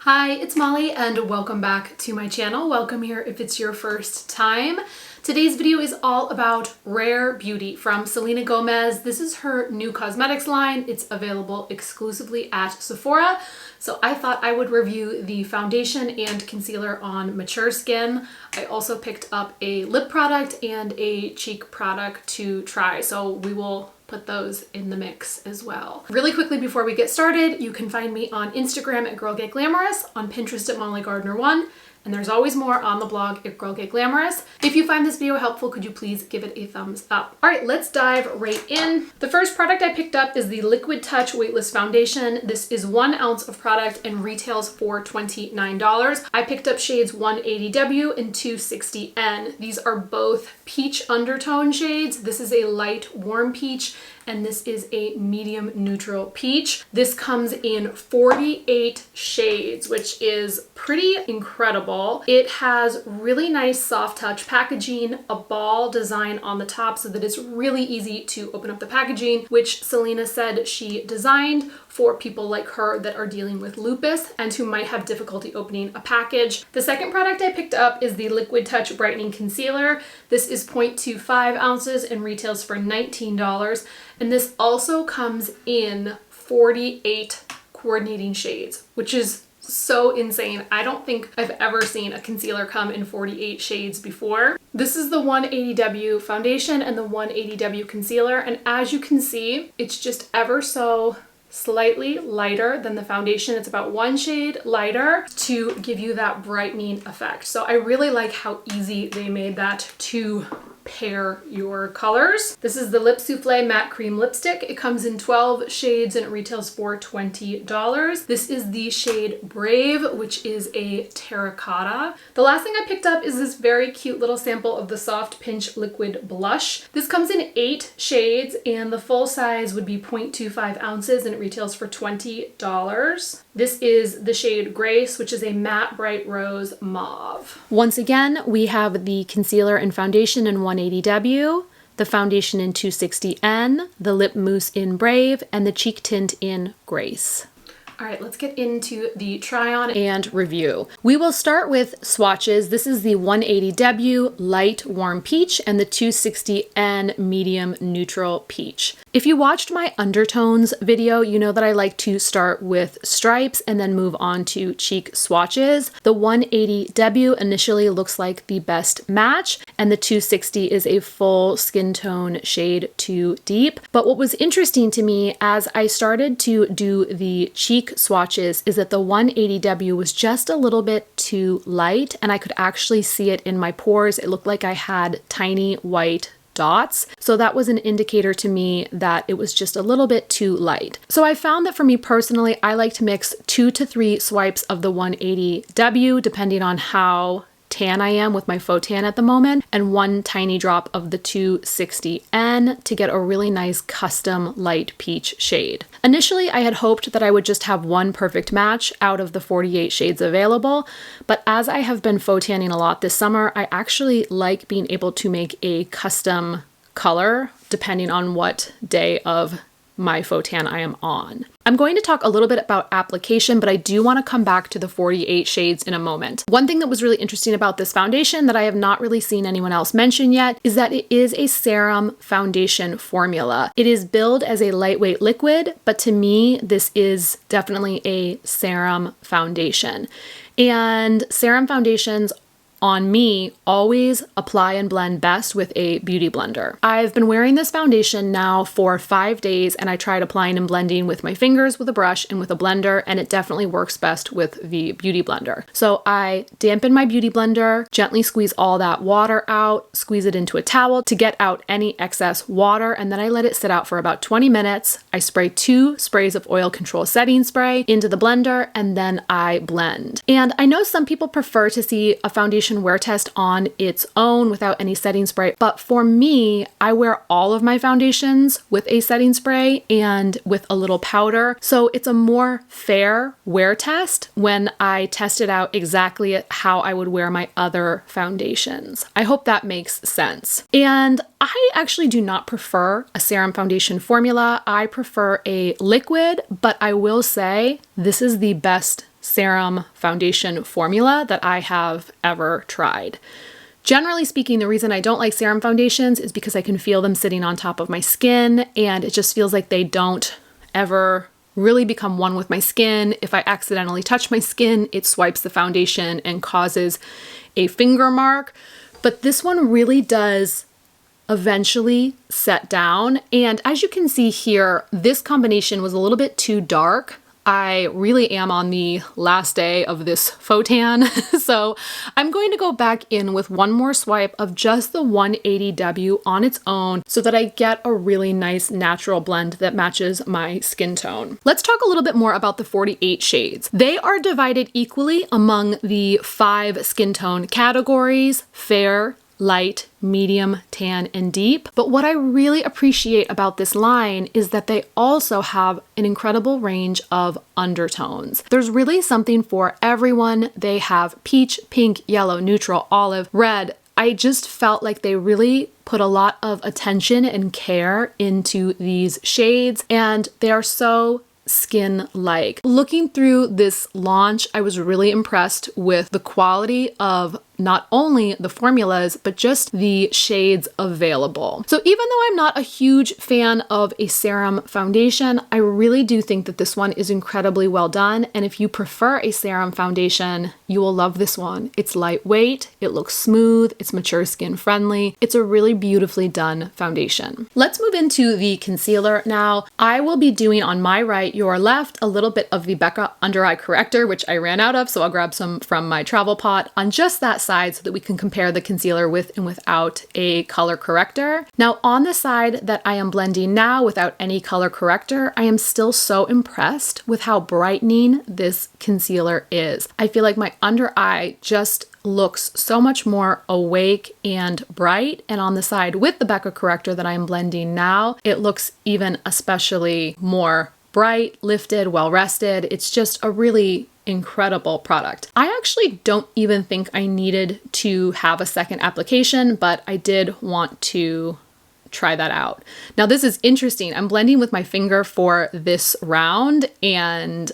Hi, it's Molly and welcome back to my channel. Welcome here if it's your first time. Today's video is all about Rare Beauty from Selena Gomez. This is her new cosmetics line. It's available exclusively at Sephora. So I thought I would review the foundation and concealer on mature skin. I also picked up a lip product and a cheek product to try. So we will put those in the mix as well. Really quickly before we get started, you can find me on Instagram at Girl Get Glamorous, on Pinterest at Molly Gardner 1, and there's always more on the blog at Girl Get Glamorous. If you find this video helpful, could you please give it a thumbs up? All right, let's dive right in. The first product I picked up is the Liquid Touch Weightless Foundation. This is 1 ounce of product and retails for $29. I picked up shades 180W and 260N. These are both peach undertone shades. This is a light warm peach and this is a medium neutral peach. This comes in 48 shades, which is pretty incredible. It has really nice soft touch packaging, a ball design on the top so that it's really easy to open up the packaging, which Selena said she designed for people like her that are dealing with lupus and who might have difficulty opening a package. The second product I picked up is the Liquid Touch Brightening Concealer. This is 0.25 ounces and retails for $19. And this also comes in 48 coordinating shades, which is so insane. I don't think I've ever seen a concealer come in 48 shades before. This is the 180W foundation and the 180W concealer. And as you can see, it's just ever so slightly lighter than the foundation. It's about 1 shade lighter to give you that brightening effect. So I really like how easy they made that to pair your colors. This is the Lip Souffle Matte Cream Lipstick. It comes in 12 shades and it retails for $20. This is the shade Brave, which is a terracotta. The last thing I picked up is this very cute little sample of the Soft Pinch Liquid Blush. This comes in 8 shades and the full size would be 0.25 ounces and it retails for $20. This is the shade Grace, which is a matte bright rose mauve. Once again, we have the concealer and foundation in 180W, the foundation in 260N, the lip mousse in Brave, and the cheek tint in Grace. All right, let's get into the try on and review. We will start with swatches. This is the 180W Light Warm Peach and the 260N Medium Neutral Peach. If you watched my undertones video, you know that I like to start with stripes and then move on to cheek swatches. The 180W initially looks like the best match, and the 260 is a full skin tone shade too deep. But what was interesting to me as I started to do the cheek swatches is that the 180W was just a little bit too light, and I could actually see it in my pores. It looked like I had tiny white dots. So that was an indicator to me that it was just a little bit too light. So I found that for me personally, I like to mix 2 to 3 swipes of the 180W depending on how tan I am with my faux tan at the moment, and 1 tiny drop of the 260N to get a really nice custom light peach shade. Initially, I had hoped that I would just have 1 perfect match out of the 48 shades available, but as I have been faux tanning a lot this summer, I actually like being able to make a custom color depending on what day of my faux tan I am on. I'm going to talk a little bit about application, but I do want to come back to the 48 shades in a moment. One thing that was really interesting about this foundation that I have not really seen anyone else mention yet is that it is a serum foundation formula. It is billed as a lightweight liquid, but to me, this is definitely a serum foundation. And serum foundations on me always apply and blend best with a beauty blender. I've been wearing this foundation now for 5 days and I tried applying and blending with my fingers with a brush and with a blender, and it definitely works best with the beauty blender. So I dampen my beauty blender, gently squeeze all that water out, squeeze it into a towel to get out any excess water, and then I let it sit out for about 20 minutes. I spray 2 sprays of oil control setting spray into the blender and then I blend. And I know some people prefer to see a foundation wear test on its own without any setting spray, but for me, I wear all of my foundations with a setting spray and with a little powder, so it's a more fair wear test when I test it out exactly how I would wear my other foundations. I hope that makes sense. And I actually do not prefer a serum foundation formula. I prefer a liquid, but I will say this is the best serum foundation formula that I have ever tried. Generally speaking, the reason I don't like serum foundations is because I can feel them sitting on top of my skin, and it just feels like they don't ever really become one with my skin. If I accidentally touch my skin, it swipes the foundation and causes a finger mark. But this one really does eventually set down. And as you can see here, this combination was a little bit too dark. I really am on the last day of this faux tan, so I'm going to go back in with one more swipe of just the 180W on its own so that I get a really nice natural blend that matches my skin tone. Let's talk a little bit more about the 48 shades. They are divided equally among the 5 skin tone categories: fair, light, medium, tan, and deep. But what I really appreciate about this line is that they also have an incredible range of undertones. There's really something for everyone. They have peach, pink, yellow, neutral, olive, red. I just felt like they really put a lot of attention and care into these shades, and they are so skin-like. Looking through this launch, I was really impressed with the quality of not only the formulas, but just the shades available. So even though I'm not a huge fan of a serum foundation, I really do think that this one is incredibly well done. And if you prefer a serum foundation, you will love this one. It's lightweight, it looks smooth, it's mature skin friendly. It's a really beautifully done foundation. Let's move into the concealer now. I will be doing on my right, your left, a little bit of the Becca Under Eye Corrector, which I ran out of, so I'll grab some from my travel pot on just that side so that we can compare the concealer with and without a color corrector. Now on the side that I am blending now without any color corrector, I am still so impressed with how brightening this concealer is. I feel like my under eye just looks so much more awake and bright, and on the side with the Becca corrector that I'm blending now, it looks even especially more bright, lifted, well rested. It's just a really incredible product. I actually don't even think I needed to have a second application, but I did want to try that out. Now this is interesting. I'm blending with my finger for this round, and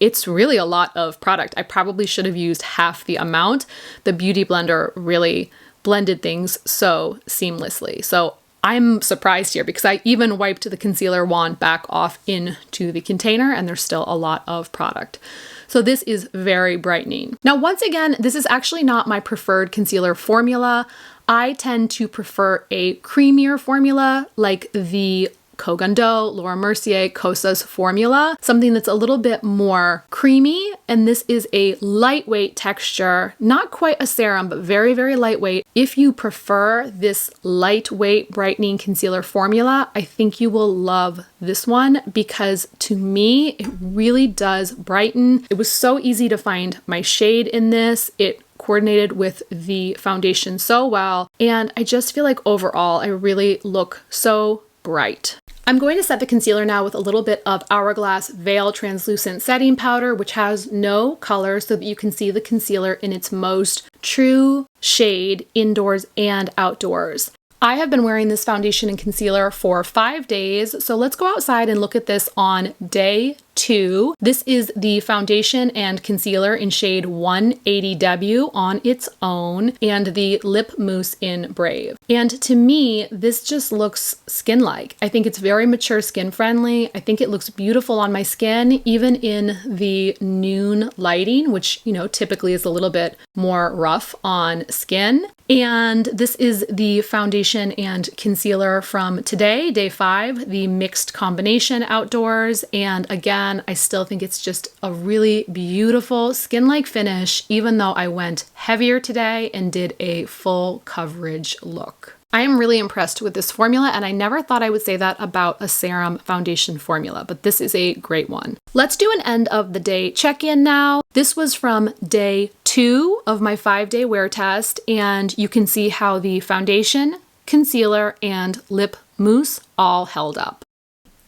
it's really a lot of product. I probably should have used half the amount. The Beauty Blender really blended things so seamlessly. So I'm surprised here because I even wiped the concealer wand back off into the container and there's still a lot of product. So this is very brightening. Now, once again, this is actually not my preferred concealer formula. I tend to prefer a creamier formula like the Kogan Do, Laura Mercier, Kosas formula, something that's a little bit more creamy. And this is a lightweight texture, not quite a serum, but very, very lightweight. If you prefer this lightweight brightening concealer formula, I think you will love this one because to me, it really does brighten. It was so easy to find my shade in this. It coordinated with the foundation so well. And I just feel like overall, I really look so bright. I'm going to set the concealer now with a little bit of Hourglass Veil Translucent Setting Powder, which has no color so that you can see the concealer in its most true shade indoors and outdoors. I have been wearing this foundation and concealer for 5 days, so let's go outside and look at this on day 2. This is the foundation and concealer in shade 180W on its own and the Lip Mousse in Brave. And to me, this just looks skin-like. I think it's very mature skin friendly. I think it looks beautiful on my skin, even in the noon lighting, which, you know, typically is a little bit more rough on skin. And this is the foundation and concealer from today, day 5, the mixed combination outdoors. And again, I still think it's just a really beautiful skin-like finish, even though I went heavier today and did a full coverage look. I am really impressed with this formula, and I never thought I would say that about a serum foundation formula, but this is a great one. Let's do an end of the day check-in now. This was from day 2 of my 5-day wear test, and you can see how the foundation, concealer, and lip mousse all held up.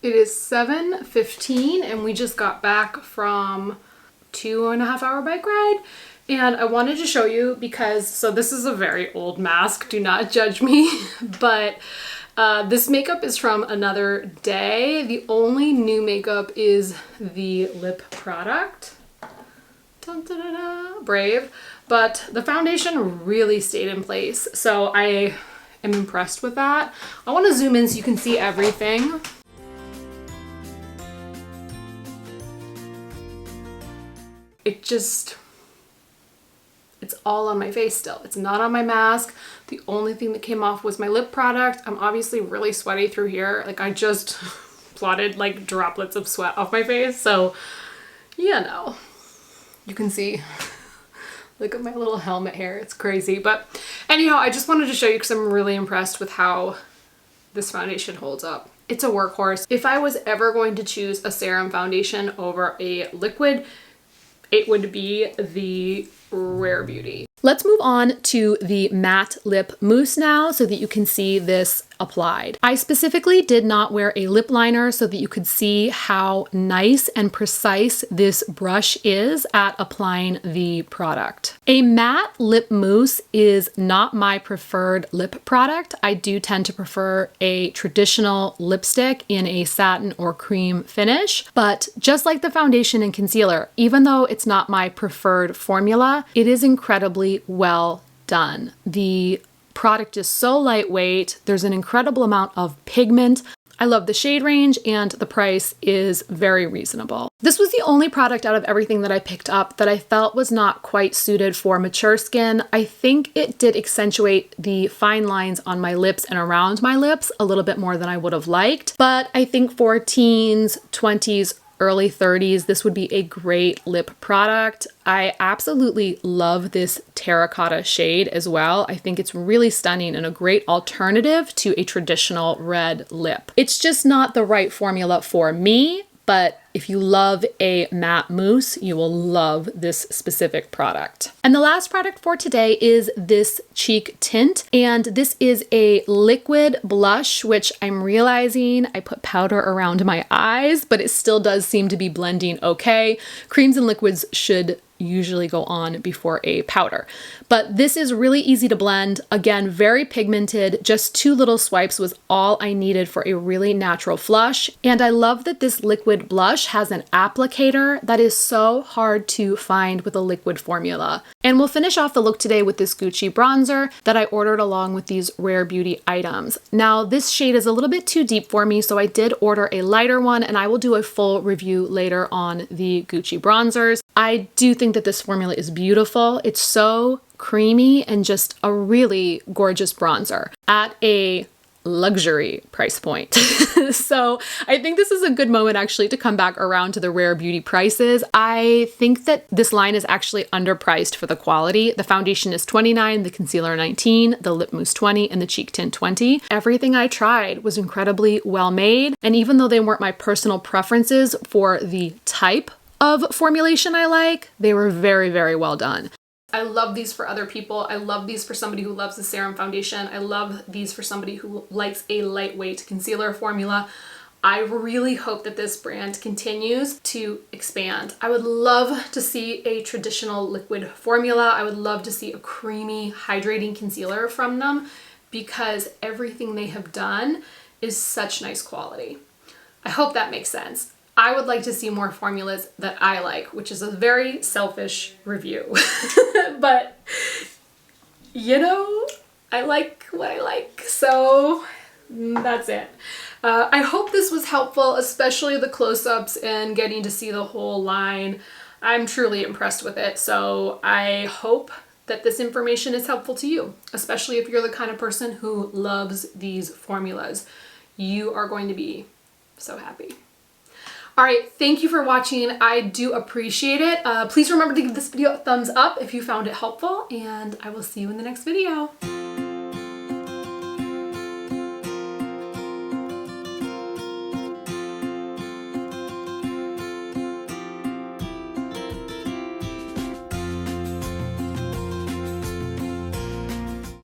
It is 7:15 and we just got back from 2.5 hour bike ride. And I wanted to show you because, so this is a very old mask, do not judge me, but this makeup is from another day. The only new makeup is the lip product. Dun, dun, dun, dun, brave. But the foundation really stayed in place. So I am impressed with that. I want to zoom in so you can see everything. It's all on my face still. It's not on my mask. The only thing that came off was my lip product. I'm obviously really sweaty through here. Like I just plotted like droplets of sweat off my face. So, you know, you can see, look at my little helmet hair. It's crazy. But anyhow, I just wanted to show you because I'm really impressed with how this foundation holds up. It's a workhorse. If I was ever going to choose a serum foundation over a liquid, it would be the Rare Beauty. Let's move on to the matte lip mousse now so that you can see this applied. I specifically did not wear a lip liner so that you could see how nice and precise this brush is at applying the product. A matte lip mousse is not my preferred lip product. I do tend to prefer a traditional lipstick in a satin or cream finish, but just like the foundation and concealer, even though it's not my preferred formula, it is incredibly well done. The product is so lightweight. There's an incredible amount of pigment. I love the shade range and the price is very reasonable. This was the only product out of everything that I picked up that I felt was not quite suited for mature skin. I think it did accentuate the fine lines on my lips and around my lips a little bit more than I would have liked. But I think for teens, 20s, early 30s, this would be a great lip product. I absolutely love this terracotta shade as well. I think it's really stunning and a great alternative to a traditional red lip. It's just not the right formula for me, but if you love a matte mousse, you will love this specific product. And the last product for today is this cheek tint. And this is a liquid blush, which I'm realizing I put powder around my eyes, but it still does seem to be blending okay. Creams and liquids should usually go on before a powder. But this is really easy to blend. Again, very pigmented. Just 2 little swipes was all I needed for a really natural flush. And I love that this liquid blush has an applicator that is so hard to find with a liquid formula. And we'll finish off the look today with this Gucci bronzer that I ordered along with these Rare Beauty items. Now, this shade is a little bit too deep for me, so I did order a lighter one, and I will do a full review later on the Gucci bronzers. I do think that this formula is beautiful. It's so creamy and just a really gorgeous bronzer at a luxury price point. So I think this is a good moment actually to come back around to the Rare Beauty prices. I think that this line is actually underpriced for the quality. The foundation is $29, the concealer $19, the lip mousse $20, and the cheek tint $20. Everything I tried was incredibly well made. And even though they weren't my personal preferences for the type of formulation I like, they were very, very well done. I love these for other people. I love these for somebody who loves the serum foundation. I love these for somebody who likes a lightweight concealer formula. I really hope that this brand continues to expand. I would love to see a traditional liquid formula. I would love to see a creamy, hydrating concealer from them because everything they have done is such nice quality. I hope that makes sense. I would like to see more formulas that I like, which is a very selfish review. But, you know, I like what I like, so that's it. I hope this was helpful, especially the close-ups and getting to see the whole line. I'm truly impressed with it, so I hope that this information is helpful to you, especially if you're the kind of person who loves these formulas. You are going to be so happy. All right, thank you for watching. I do appreciate it. Please remember to give this video a thumbs up if you found it helpful, and I will see you in the next video.